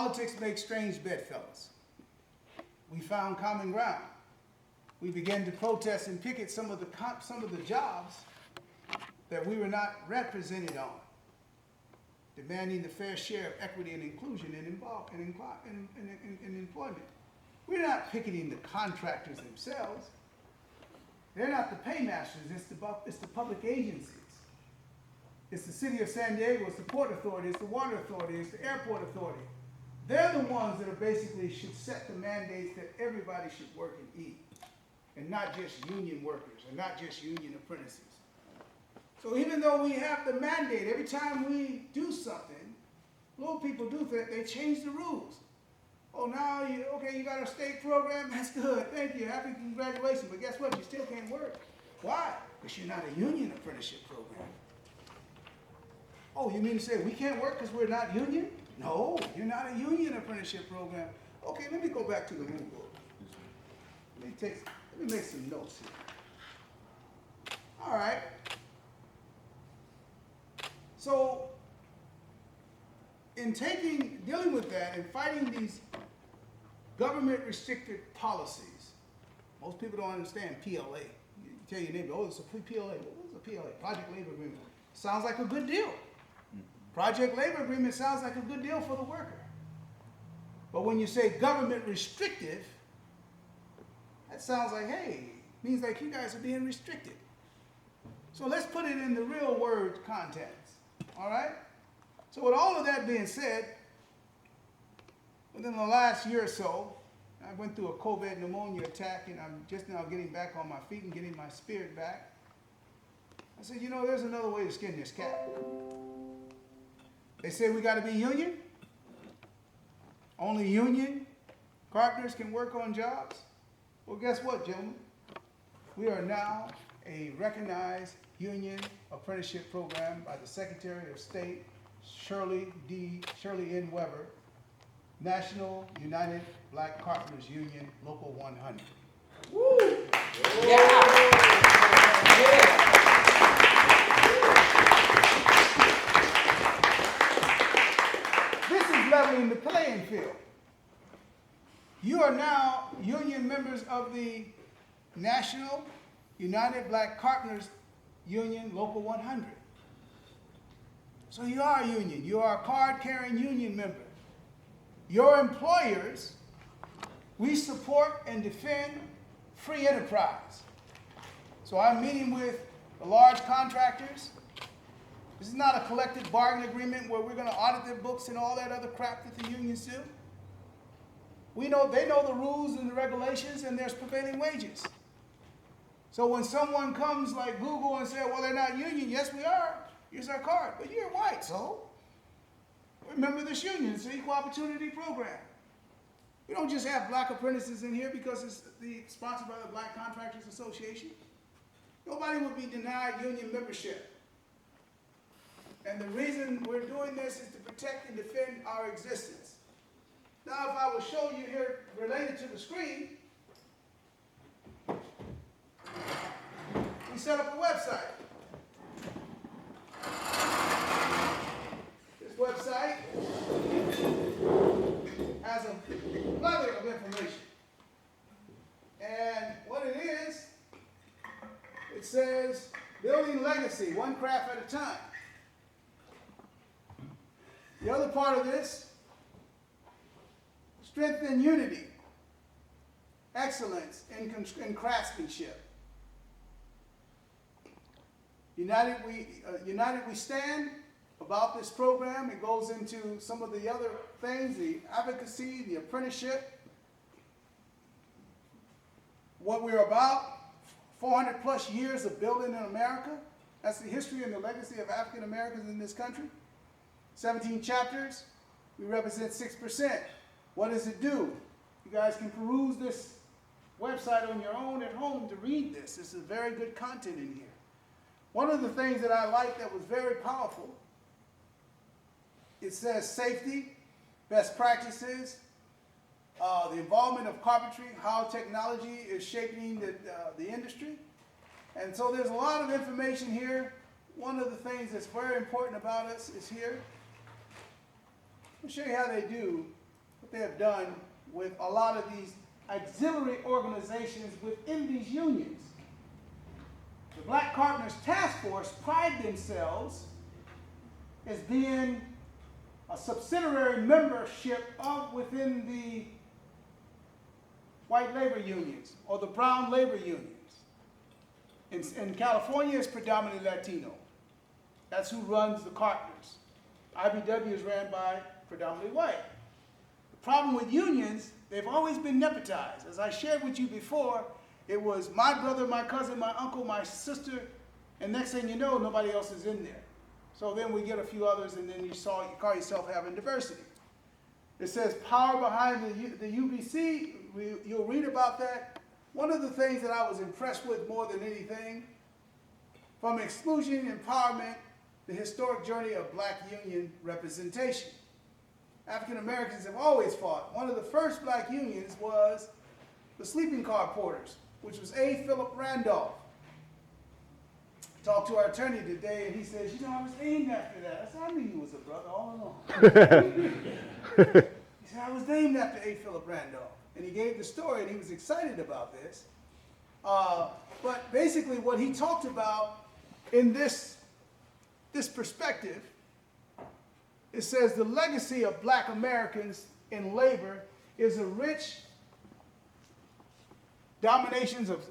Politics makes strange bedfellows. We found common ground. We began to protest and picket some of the jobs that we were not represented on, demanding the fair share of equity and inclusion in employment. We're not picketing the contractors themselves. They're not the paymasters, it's the public agencies. It's the city of San Diego, it's the Port Authority, it's the Water Authority, it's the Airport Authority. They're the ones that are basically should set the mandates that everybody should work and eat, and not just union workers, and not just union apprentices. So even though we have the mandate, every time we do something, little people do that, they change the rules. Oh, now, you got a state program? That's good. Thank you. Happy congratulations. But guess what? You still can't work. Why? Because you're not a union apprenticeship program. Oh, you mean to say we can't work because we're not union? No, you're not a union apprenticeship program. Okay, let me go back to the rule book. Let me make some notes here. All right. So, in dealing with that and fighting these government-restricted policies, most people don't understand PLA. You tell your neighbor, oh, it's a PLA. What is a PLA? Project Labor Agreement. Sounds like a good deal. Project Labor Agreement sounds like a good deal for the worker. But when you say government restrictive, that sounds like, hey, means like you guys are being restricted. So let's put it in the real word context, all right? So with all of that being said, within the last year or so, I went through a COVID pneumonia attack, and I'm just now getting back on my feet and getting my spirit back. I said, there's another way to skin this cat. They say we got to be union. Only union carpenters can work on jobs. Well, guess what, gentlemen? We are now a recognized union apprenticeship program by the Secretary of State, Shirley N. Weber, National United Black Carpenters Union, Local 100. Woo! Yeah! This is leveling the playing field. You are now union members of the National United Black Carpenters Union, Local 100. So you are a union. You are a card-carrying union member. Your employers, we support and defend free enterprise. So I'm meeting with the large contractors. This is not a collective bargaining agreement where we're going to audit their books and all that other crap that the unions do. They know the rules and the regulations, and there's prevailing wages. So when someone comes like Google and says, well, they're not union, yes, we are. Here's our card. But you're white, so remember this union. It's an equal opportunity program. We don't just have black apprentices in here because it's sponsored by the Black Contractors Association. Nobody would be denied union membership. And the reason we're doing this is to protect and defend our existence. Now, if I will show you here, related to the screen, we set up a website. This website has a plethora of information. And what it is, it says, building legacy, one craft at a time. The other part of this, strength and unity, excellence in craftsmanship. United we stand. About this program, it goes into some of the other things, the advocacy, the apprenticeship, what we're about, 400 plus years of building in America. That's the history and the legacy of African Americans in this country. 17 chapters, we represent 6%. What does it do? You guys can peruse this website on your own at home to read this. This is very good content in here. One of the things that I liked that was very powerful, it says safety, best practices, the involvement of carpentry, how technology is shaping the industry. And so there's a lot of information here. One of the things that's very important about us is here. I'll show you how they do what they have done with a lot of these auxiliary organizations within these unions. The Black Carpenters Task Force pride themselves as being a subsidiary membership of within the white labor unions or the brown labor unions. In California, it's predominantly Latino. That's who runs the carpenters. IBW is ran by predominantly white. The problem with unions, they've always been nepotized. As I shared with you before, it was my brother, my cousin, my uncle, my sister, and next thing you know, nobody else is in there. So then we get a few others, and then you call yourself having diversity. It says power behind the UBC. You'll read about that. One of the things that I was impressed with more than anything, from exclusion, empowerment, the historic journey of black union representation. African Americans have always fought. One of the first black unions was the sleeping car porters, which was A. Philip Randolph. Talked to our attorney today, and he says, you know, I was named after that. I said, I knew you was a brother all along. He said, I was named after A. Philip Randolph. And he gave the story, and he was excited about this. But basically what he talked about in this perspective, it says the legacy of black Americans in labor is a rich dominations of,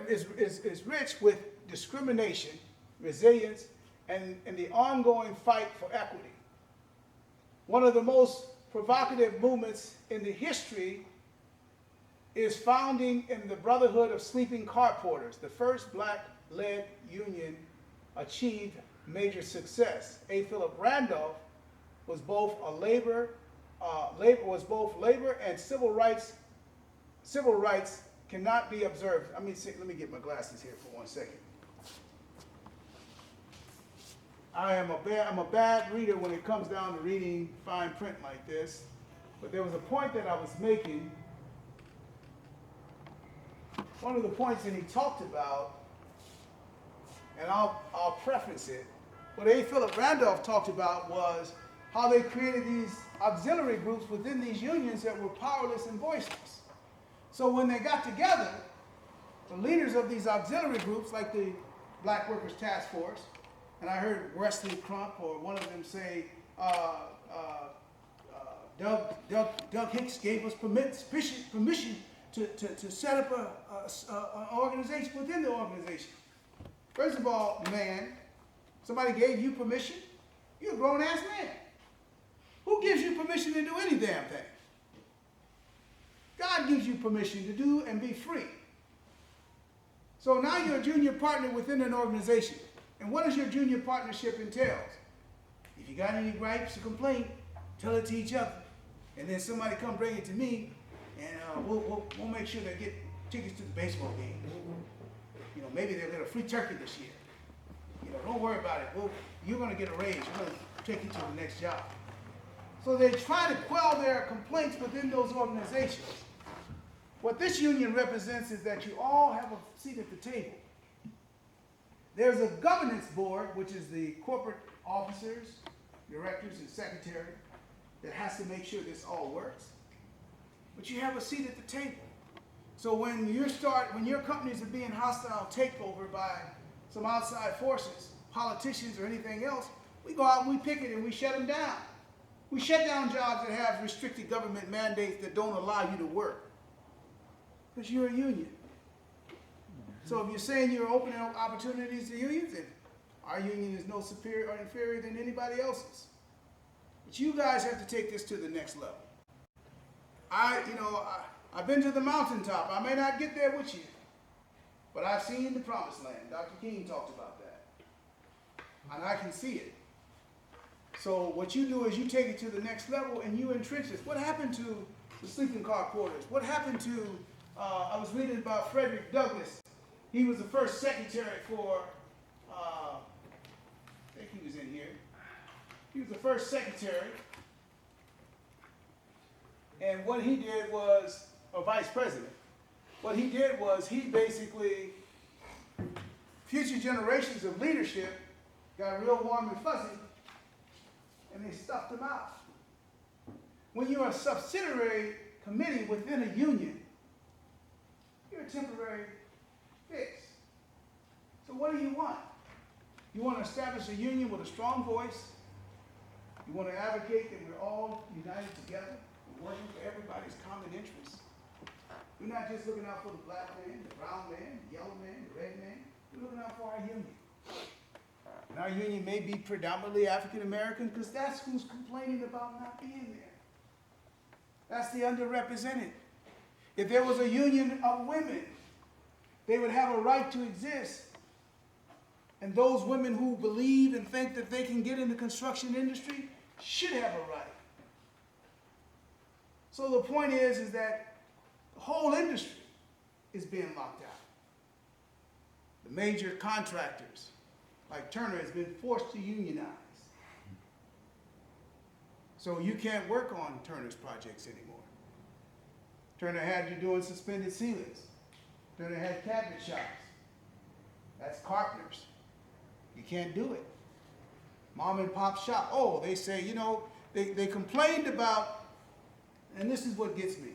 is rich with discrimination, resilience, and the ongoing fight for equity. One of the most provocative movements in the history is founding in the Brotherhood of Sleeping Car Porters. The first black-led union achieved major success. A. Philip Randolph was both labor and civil rights. Civil rights cannot be observed. Let me get my glasses here for 1 second. I'm a bad reader when it comes down to reading fine print like this, but there was a point that I was making. One of the points that he talked about, and I'll preface it, what A. Philip Randolph talked about was how they created these auxiliary groups within these unions that were powerless and voiceless. So when they got together, the leaders of these auxiliary groups, like the Black Workers Task Force, and I heard Wesley Crump or one of them say, Doug Hicks gave us permission to set up an organization within the organization. First of all, man, somebody gave you permission? You're a grown-ass man. Who gives you permission to do any damn thing? God gives you permission to do and be free. So now you're a junior partner within an organization. And what does your junior partnership entail? If you got any gripes or complaint, tell it to each other. And then somebody come bring it to me, and we'll make sure they get tickets to the baseball game. You know, maybe they'll get a free turkey this year. You know, don't worry about it. You're going to get a raise. We're going to take you to the next job. So they try to quell their complaints within those organizations. What this union represents is that you all have a seat at the table. There's a governance board, which is the corporate officers, directors, and secretary that has to make sure this all works. But you have a seat at the table. So when your companies are being hostile takeover by some outside forces, politicians or anything else, we go out and we picket and we shut them down. We shut down jobs that have restricted government mandates that don't allow you to work. Because you're a union. So if you're saying you're opening up opportunities to unions, then our union is no superior or inferior than anybody else's. But you guys have to take this to the next level. I've been to the mountaintop. I may not get there with you, but I've seen the promised land. Dr. King talked about that. And I can see it. So what you do is you take it to the next level and you entrench this. What happened to the sleeping car porters? What happened to, I was reading about Frederick Douglass. He was the first secretary for, I think he was in here. He was the first secretary. And what he did was, or vice president, what he did was he basically, future generations of leadership got real warm and fuzzy, and they stuffed him out. When you're a subsidiary committee within a union, you're a temporary fix. So what do you want? You want to establish a union with a strong voice. You want to advocate that we're all united together, we're working for everybody's common interests. We're not just looking out for the black man, the brown man, the yellow man, the red man. We're looking out for our union. And our union may be predominantly African American because that's who's complaining about not being there. That's the underrepresented. If there was a union of women, they would have a right to exist. And those women who believe and think that they can get in the construction industry should have a right. So the point is that the whole industry is being locked out. The major contractors, like Turner, has been forced to unionize. So you can't work on Turner's projects anymore. Turner had you doing suspended ceilings. Turner had cabinet shops. That's carpenters. You can't do it. Mom and pop shop. Oh, they say, you know, they complained about, and this is what gets me.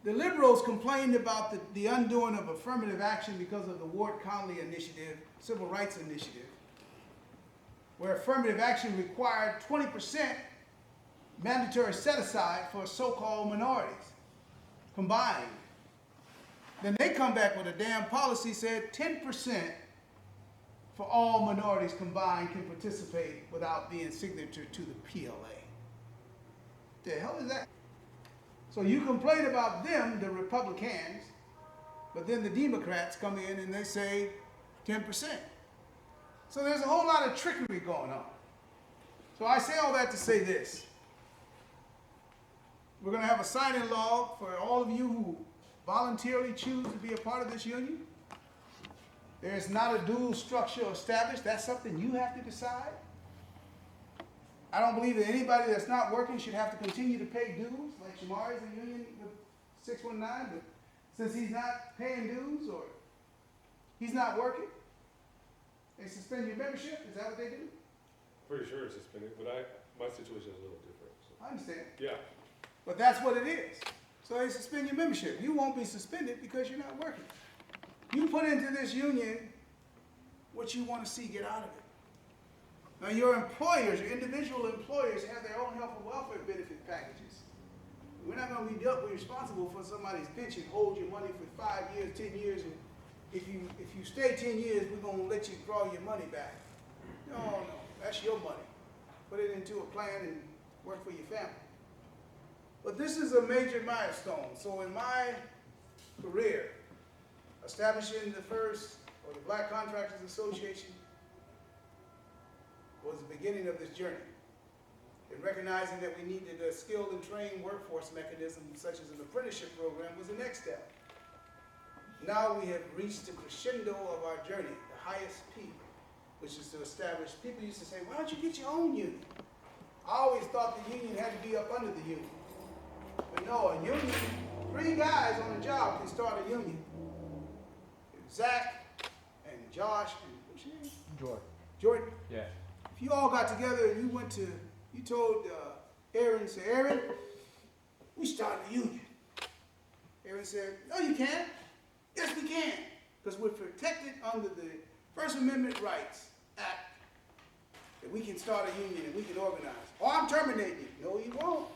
The liberals complained about the undoing of affirmative action because of the Ward Conley Initiative, Civil Rights Initiative, where affirmative action required 20% mandatory set-aside for so-called minorities, combined. Then they come back with a damn policy said 10% for all minorities combined can participate without being signature to the PLA. The hell is that? So you complain about them, the Republicans, but then the Democrats come in and they say 10%. So there's a whole lot of trickery going on. So I say all that to say this. We're going to have a sign-in log for all of you who voluntarily choose to be a part of this union. There is not a dual structure established. That's something you have to decide. I don't believe that anybody that's not working should have to continue to pay dues, like Shamar is in union with 619, but since he's not paying dues or he's not working, they suspend your membership. Is that what they do? Pretty sure it's suspended, but my situation is a little different. So. I understand. Yeah. But that's what it is. So they suspend your membership. You won't be suspended because you're not working. You put into this union what you want to see get out of it. Now your employers, your individual employers have their own health and welfare benefit packages. We're not going to be responsible for somebody's pension, hold your money for 5 years, 10 years, and if you stay 10 years, we're going to let you draw your money back. No, that's your money. Put it into a plan and work for your family. But this is a major milestone. So in my career, establishing the Black Contractors Association was the beginning of this journey. And recognizing that we needed a skilled and trained workforce mechanism such as an apprenticeship program was the next step. Now we have reached the crescendo of our journey, the highest peak, which is to establish, people used to say, why don't you get your own union? I always thought the union had to be up under the union. But no, a union, 3 guys on the job can start a union. Zach and Josh and what's your name? Jordan. Yeah. If you all got together and you told Aaron, say, Aaron, we started a union. Aaron said, no, you can't. Yes, we can. Because we're protected under the First Amendment Rights Act that we can start a union and we can organize. Oh, I'm terminating you. No, you won't.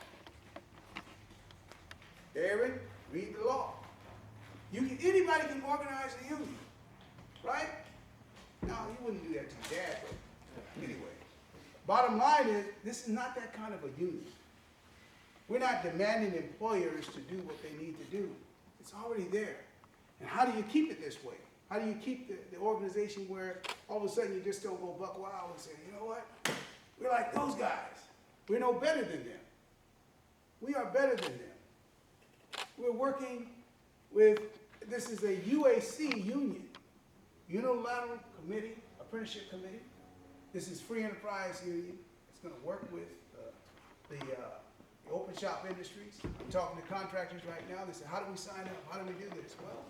Aaron, read the law. Anybody can organize a union, right? No, you wouldn't do that to your dad, but anyway. Bottom line is, this is not that kind of a union. We're not demanding employers to do what they need to do. It's already there. And how do you keep it this way? How do you keep the organization where all of a sudden you just don't go buck wild and say, you know what? We're like those guys. We're no better than them. We are better than them. We're working with, this is a UAC union, Unilateral Committee, Apprenticeship Committee. This is Free Enterprise Union. It's going to work with the open shop industries. I'm talking to contractors right now. They say, how do we sign up? How do we do this? Well,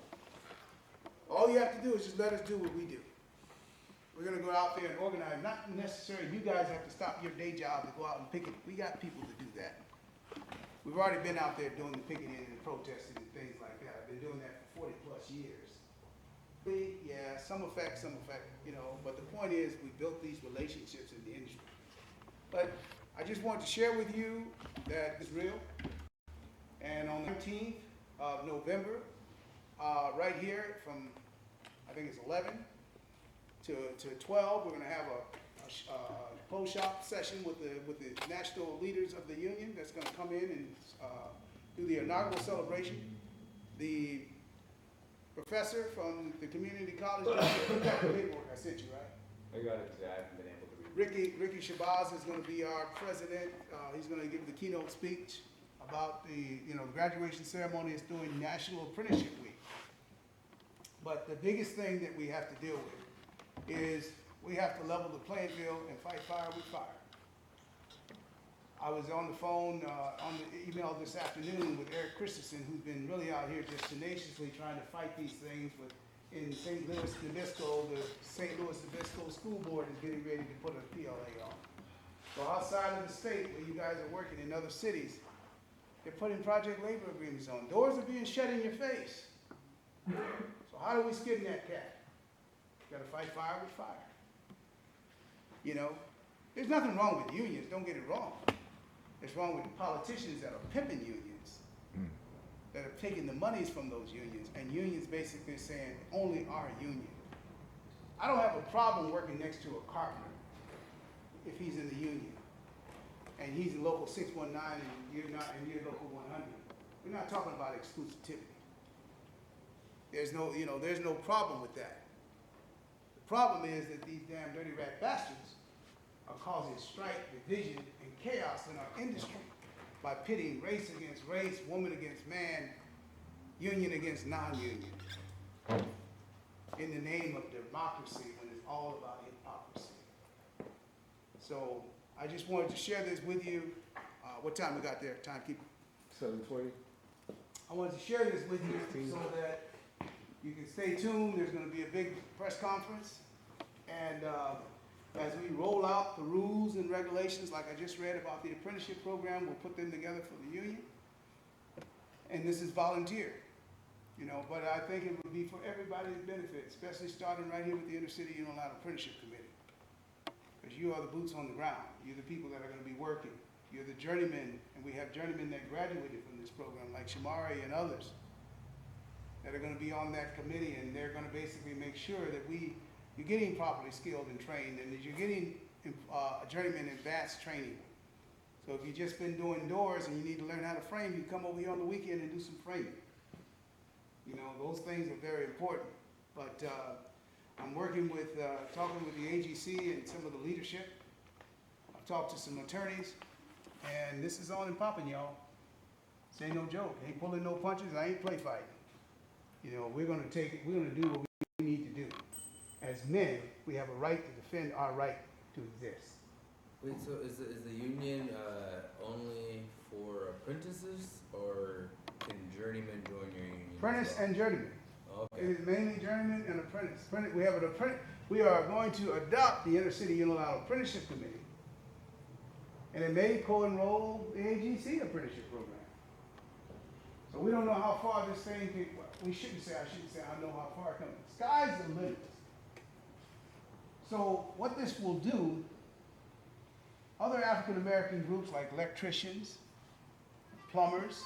all you have to do is just let us do what we do. We're going to go out there and organize. Not necessarily you guys have to stop your day job to go out and pick it. We got people to do that. We've already been out there doing the picketing and protesting and things like that. I've been doing that for 40+ years. Yeah, some effect, you know, but the point is we built these relationships in the industry. But I just want to share with you that it's real. And on the 19th of November, right here from, I think it's 11 to 12, we're going to have a closed shop session with the national leaders of the union that's going to come in and do the inaugural celebration. The professor from the community college, you got the paperwork I sent you, right? I got it, I haven't been able to read it. Ricky Shabazz is going to be our president. He's going to give the keynote speech about the graduation ceremony. Is doing National Apprenticeship Week. But the biggest thing that we have to deal with is we have to level the playing field and fight fire with fire. I was on the phone, on the email this afternoon with Eric Christensen, who's been really out here just tenaciously trying to fight these things. In St. Louis Nabisco, the St. Louis Nabisco School Board is getting ready to put a PLA on. So outside of the state where you guys are working in other cities, they're putting project labor agreements on. Doors are being shut in your face. So how do we skin that cat? You gotta fight fire with fire. You know, there's nothing wrong with unions, don't get it wrong. It's wrong with the politicians that are pimping unions, that are taking the monies from those unions, and unions basically saying only our union. I don't have a problem working next to a carpenter if he's in the union, and he's in local 619 and you're not, and you're local 100. We're not talking about exclusivity. There's no problem with that. The problem is that these damn dirty rat bastards are causing strife, division, and chaos in our industry by pitting race against race, woman against man, union against non-union, in the name of democracy when it's all about hypocrisy. So I just wanted to share this with you. What time we got there? Timekeeper? 7:20. I wanted to share this with you so that you can stay tuned. There's going to be a big press conference, and as we roll out the rules and regulations, like I just read about the apprenticeship program, we'll put them together for the union. And this is volunteer, but I think it would be for everybody's benefit, especially starting right here with the Inner City Unilateral Apprenticeship Committee. Because you are the boots on the ground. You're the people that are going to be working. You're the journeymen, and we have journeymen that graduated from this program, like Shamari and others, that are going to be on that committee, and they're going to basically make sure that you're getting properly skilled and trained, and that you're getting journeyman advanced training. So if you've just been doing doors and you need to learn how to frame, you come over here on the weekend and do some framing. Those things are very important. But I'm working with, talking with the AGC and some of the leadership. I've talked to some attorneys, and this is on and popping, y'all. This ain't no joke. Ain't pulling no punches. I ain't play fighting. We're going to take it. We're going to do what we need to do. As men, we have a right to defend our right to exist. Wait, so is the union only for apprentices, or can journeymen join your union? Apprentice and journeyman. Okay. It is mainly journeyman and apprentice. We have an apprentice. We are going to adopt the Inner City Unilateral Apprenticeship Committee, and it may co-enroll the AGC apprenticeship program. So we don't know how far this thing can. I shouldn't say I know how far it comes. Sky's the limit. So what this will do, other African American groups like electricians, plumbers,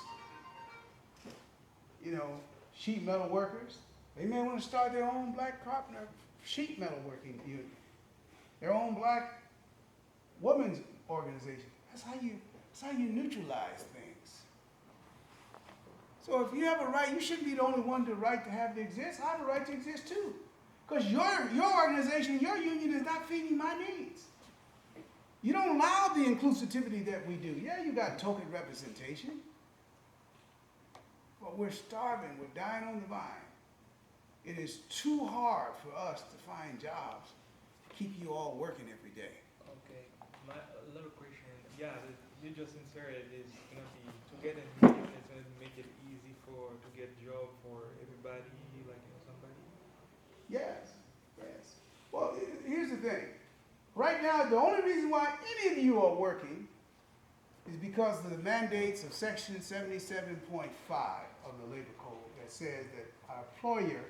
sheet metal workers, they may want to start their own black carpenter sheet metal working union, their own black women's organization. That's how you neutralize things. So if you have a right, you shouldn't be the only one to right to have to exist. I have a right to exist too. Because your organization, your union is not feeding my needs. You don't allow the inclusivity that we do. Yeah, you got token representation. But we're starving, we're dying on the vine. It is too hard for us to find jobs to keep you all working every day. Okay, my little question. Yeah, you just inserted is gonna be to get a union is gonna make it easy to get job for everybody, like somebody. Yes. Well, here's the thing. Right now, the only reason why any of you are working is because of the mandates of section 77.5 of the labor code that says that our employer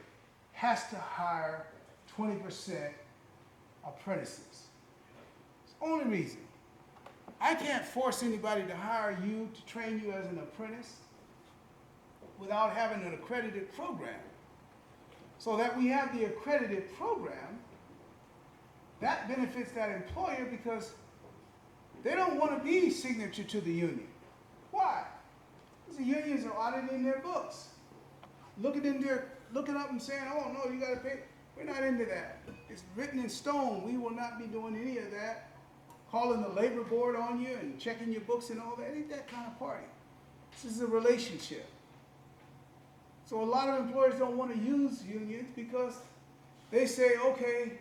has to hire 20% apprentices. It's the only reason. I can't force anybody to hire you to train you as an apprentice without having an accredited program. So that we have the accredited program, that benefits that employer because they don't want to be signature to the union. Why? Because the unions are auditing their books, looking up and saying, oh no, you got to pay. We're not into that. It's written in stone. We will not be doing any of that. Calling the labor board on you and checking your books and all that. It ain't that kind of party. This is a relationship. So a lot of employers don't want to use unions because they say, okay,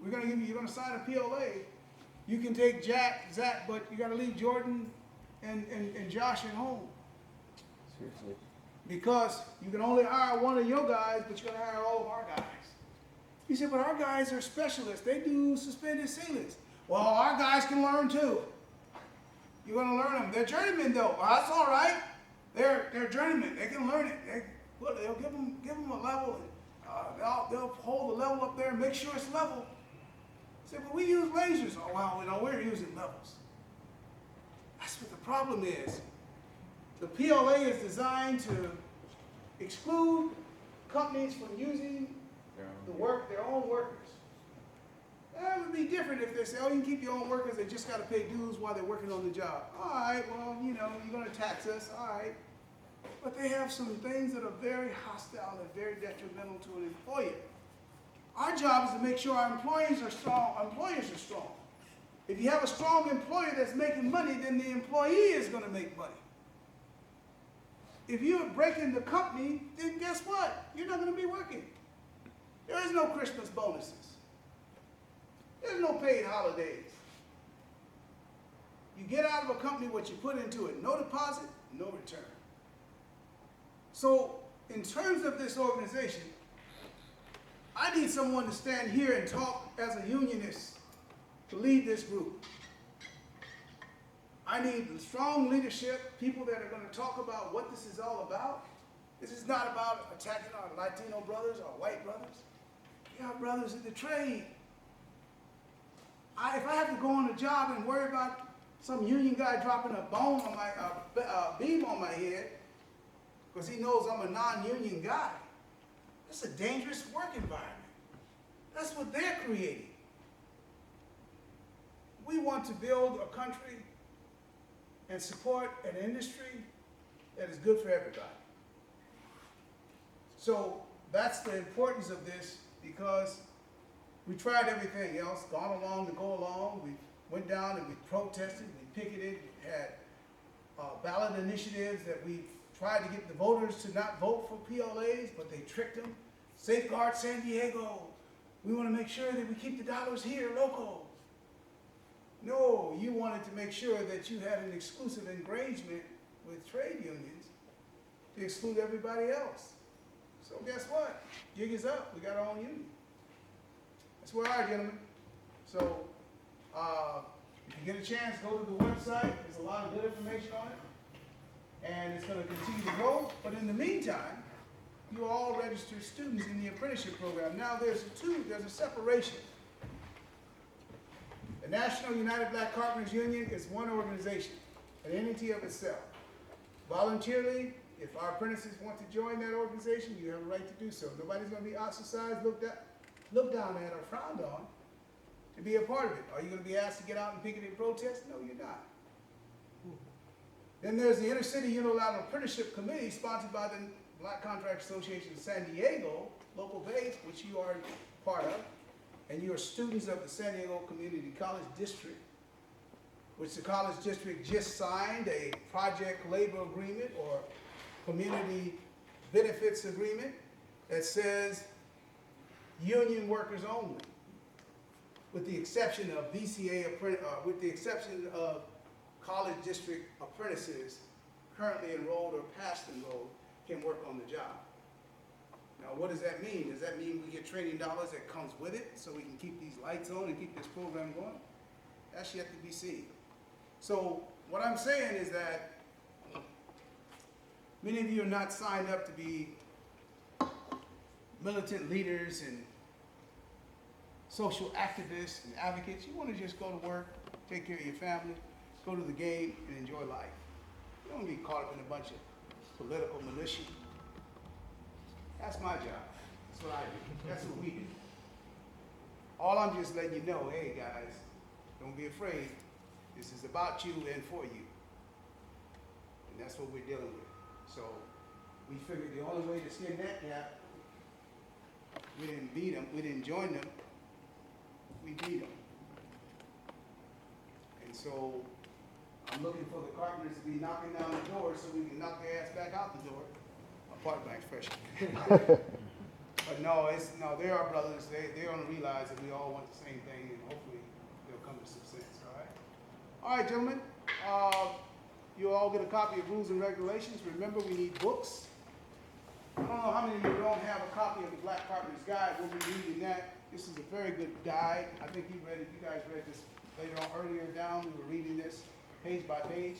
we're going to give you, you're going to sign a PLA. You can take Zach, but you got to leave Jordan and Josh at home. Seriously. Because you can only hire one of your guys, but you're going to hire all of our guys. You say, but our guys are specialists. They do suspended ceilings. Well, our guys can learn too. You're going to learn them. They're journeymen though. Well, that's all right. They're journeymen. They can learn it. They'll give them a level. And, they'll hold the level up there and make sure it's level. Say, but we use lasers. Oh, well, we're using levels. That's what the problem is. The PLA is designed to exclude companies from using their own workers. That would be different if they say, oh, you can keep your own workers, they just got to pay dues while they're working on the job. All right, well, you're going to tax us, all right. But they have some things that are very hostile and very detrimental to an employer. Our job is to make sure our employees are strong. If you have a strong employer that's making money, then the employee is going to make money. If you're breaking the company, then guess what? You're not going to be working. There is no Christmas bonuses. There's no paid holidays. You get out of a company what you put into it. No deposit, no return. So, in terms of this organization, I need someone to stand here and talk as a unionist to lead this group. I need strong leadership, people that are going to talk about what this is all about. This is not about attacking our Latino brothers or white brothers. We are brothers in the trade. If I have to go on a job and worry about some union guy dropping a bone on my beam on my head because he knows I'm a non-union guy, that's a dangerous work environment. That's what they're creating. We want to build a country and support an industry that is good for everybody. So that's the importance of this, because we tried everything else, gone along to go along. We went down and we protested, we picketed, we had ballot initiatives that we tried to get the voters to not vote for PLAs, but they tricked them. Safeguard San Diego. We want to make sure that we keep the dollars here local. No, you wanted to make sure that you had an exclusive arrangement with trade unions to exclude everybody else. So guess what? Gig is up. We got our own union. That's where we are, gentlemen. So if you get a chance, go to the website. There's a lot of good information on it. And it's going to continue to grow. But in the meantime, you are all registered students in the apprenticeship program. Now there's a separation. The National United Black Carpenters Union is one organization, an entity of itself. Voluntarily, if our apprentices want to join that organization, you have a right to do so. Nobody's going to be ostracized, looked down at, or frowned on to be a part of it. Are you going to be asked to get out and picket and protest? No, you're not. Then there's the Intercity Unilateral Apprenticeship Committee, sponsored by the Black Contractors Association of San Diego, local base, which you are part of, and you are students of the San Diego Community College District, which the college district just signed a project labor agreement or community benefits agreement that says union workers only, with the exception of BCA, with the exception of college district apprentices currently enrolled or past enrolled can work on the job. Now, what does that mean? Does that mean we get training dollars that comes with it so we can keep these lights on and keep this program going? That's yet to be seen. So what I'm saying is that many of you are not signed up to be militant leaders and social activists and advocates. You want to just go to work, take care of your family, go to the game, and enjoy life. You don't want to be caught up in a bunch of political militia. That's my job. That's what I do. That's what we do. All I'm just letting you know, hey guys, don't be afraid. This is about you and for you. And that's what we're dealing with. So we figured the only way to skin that cat, we didn't beat them, we didn't join them, we beat them. And so I'm looking for the carpenters to be knocking down the door so we can knock their ass back out the door. Pardon my expression. But no, they're our brothers. They're gonna realize that we all want the same thing, and hopefully they'll come to some sense. All right. All right, gentlemen. You'll all get a copy of rules and regulations. Remember, we need books. I don't know how many of you don't have a copy of the Black Carpenters Guide. We'll be reading that. This is a very good guide. I think you guys read this later on earlier down. We were reading this page by page.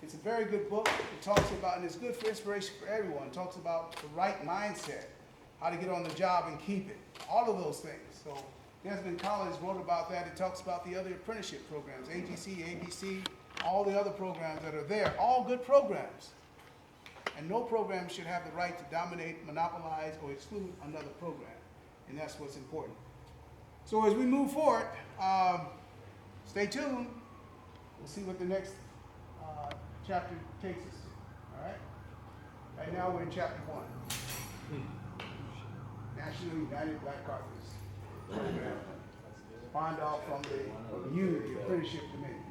It's a very good book. It talks about, and it's good for inspiration for everyone. It talks about the right mindset, how to get on the job and keep it, all of those things. So Desmond Collins wrote about that. It talks about the other apprenticeship programs, AGC, ABC, all the other programs that are there, all good programs. And no program should have the right to dominate, monopolize, or exclude another program. And that's what's important. So as we move forward, stay tuned. We'll see what the next chapter takes us to. All right? Right now we're in chapter 1. National United Black Carpenters Program. Spawned off from the apprenticeship committee.